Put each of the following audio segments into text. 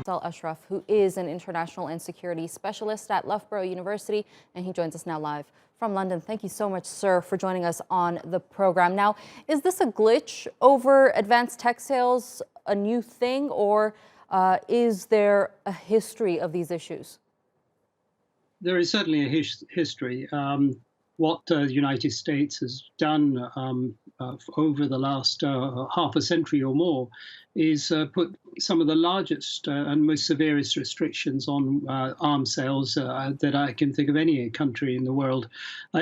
Afzal Ashraf, who is an international and security specialist at Loughborough University, and he joins us now live from London. Thank you so much, sir, for joining us on the program. Now, is this a glitch over advanced tech sales, a new thing, or is there a history of these issues? There is certainly a history. What the United States has done over the last half a century or more is put some of the largest and most severest restrictions on arms sales that I can think of any country in the world,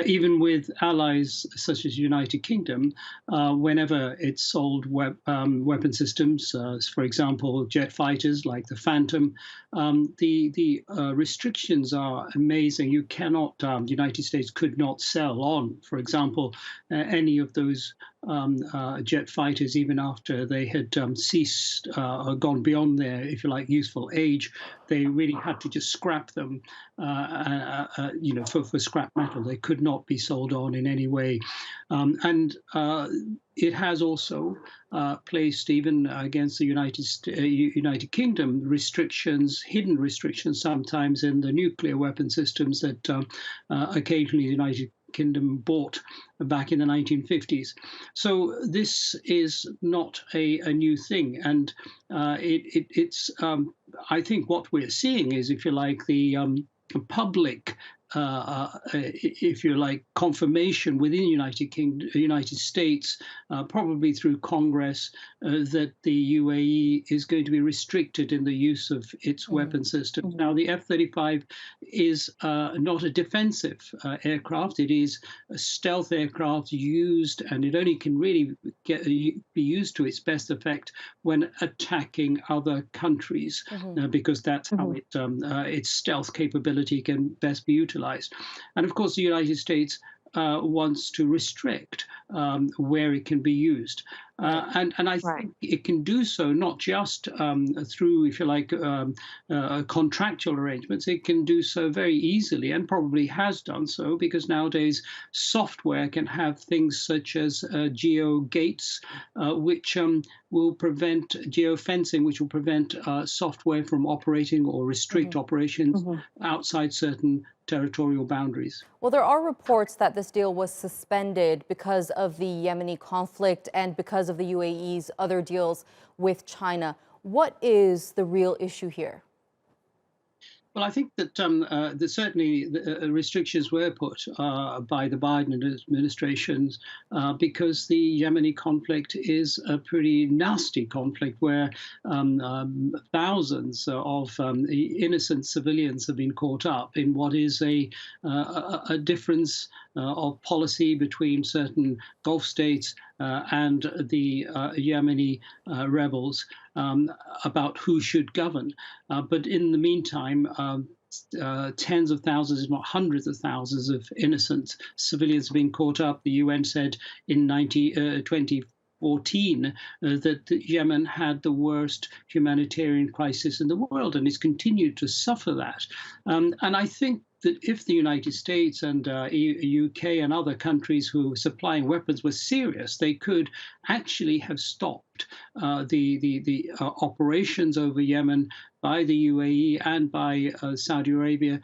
even with allies such as the United Kingdom. Whenever it sold weapon systems, for example, jet fighters like the Phantom, the restrictions are amazing. You cannot, the United States could not sell on, for example, any of those jet fighters, even after they had ceased or gone beyond their, if you like, useful age. They really had to just scrap them, for scrap metal. They could not be sold on in any way. And it has also placed, even against the United Kingdom, restrictions, hidden restrictions sometimes in the nuclear weapon systems that occasionally the United Kingdom bought back in the 1950s. So this is not a new thing. And it's I think what we're seeing is, if you like, the public, if you like, confirmation within the United States, probably through Congress, that the UAE is going to be restricted in the use of its weapon systems. Now, the F-35 is not a defensive aircraft. It is a stealth aircraft used, and it only can really be used to its best effect when attacking other countries, because that's how its stealth capability can best be utilized. And of course, the United States wants to restrict where it can be used. And I think it can do so not just through, if you like, contractual arrangements. It can do so very easily, and probably has done so, because nowadays software can have things such as geo gates, which will prevent geofencing, which will prevent software from operating or restrict operations outside certain territorial boundaries. Well, there are reports that this deal was suspended because of the Yemeni conflict and because of the UAE's other deals with China. What is the real issue here? Well, I think that certainly the restrictions were put by the Biden administration because the Yemeni conflict is a pretty nasty conflict where thousands of innocent civilians have been caught up in what is a difference of policy between certain Gulf states and the Yemeni rebels about who should govern. But in the meantime, tens of thousands, if not hundreds of thousands of innocent civilians have been caught up. The UN said in 2014 that Yemen had the worst humanitarian crisis in the world, and it's continued to suffer that. And I think that if the United States and UK and other countries who were supplying weapons were serious, they could actually have stopped the operations over Yemen by the UAE and by Saudi Arabia,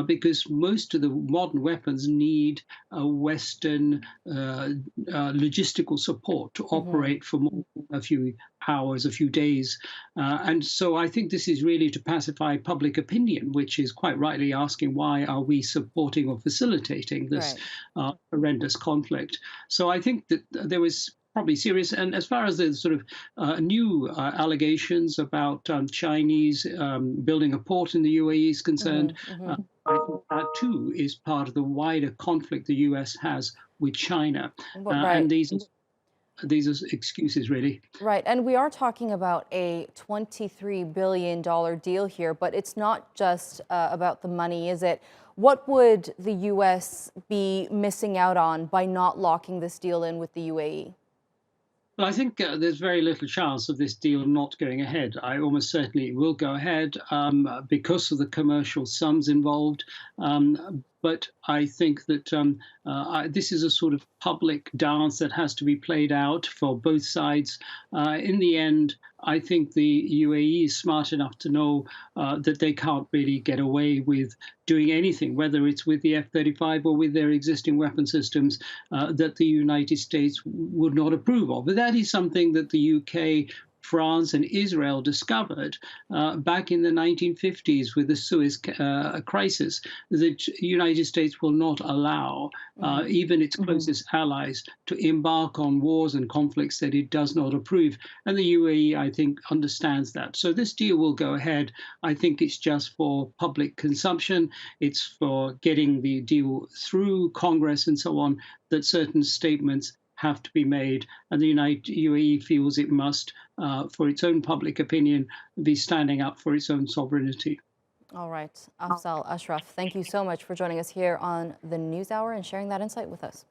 because most of the modern weapons need Western logistical support to operate for more than a few hours, a few days. And so I think this is really to pacify public opinion, which is quite rightly asking, why are we supporting or facilitating this horrendous conflict? So I think that there was probably serious. And as far as the sort of new allegations about Chinese building a port in the UAE is concerned, I think that too is part of the wider conflict the US has with China. And these are excuses, really. Right. And we are talking about a $23 billion deal here, but it's not just about the money, is it? What would the US be missing out on by not locking this deal in with the UAE? Well, I think there's very little chance of this deal not going ahead. I almost certainly it will go ahead because of the commercial sums involved. But I think that this is a sort of public dance that has to be played out for both sides. In the end, I think the UAE is smart enough to know that they can't really get away with doing anything, whether it's with the F-35 or with their existing weapon systems, that the United States would not approve of. But that is something that the UK, France and Israel discovered back in the 1950s with the Suez crisis. The United States will not allow even its closest allies to embark on wars and conflicts that it does not approve. And the UAE, I think, understands that. So this deal will go ahead. I think it's just for public consumption. It's for getting the deal through Congress and so on, that certain statements have to be made, and the UAE feels it must, for its own public opinion, be standing up for its own sovereignty. All right, Afzal Ashraf, thank you so much for joining us here on the NewsHour and sharing that insight with us.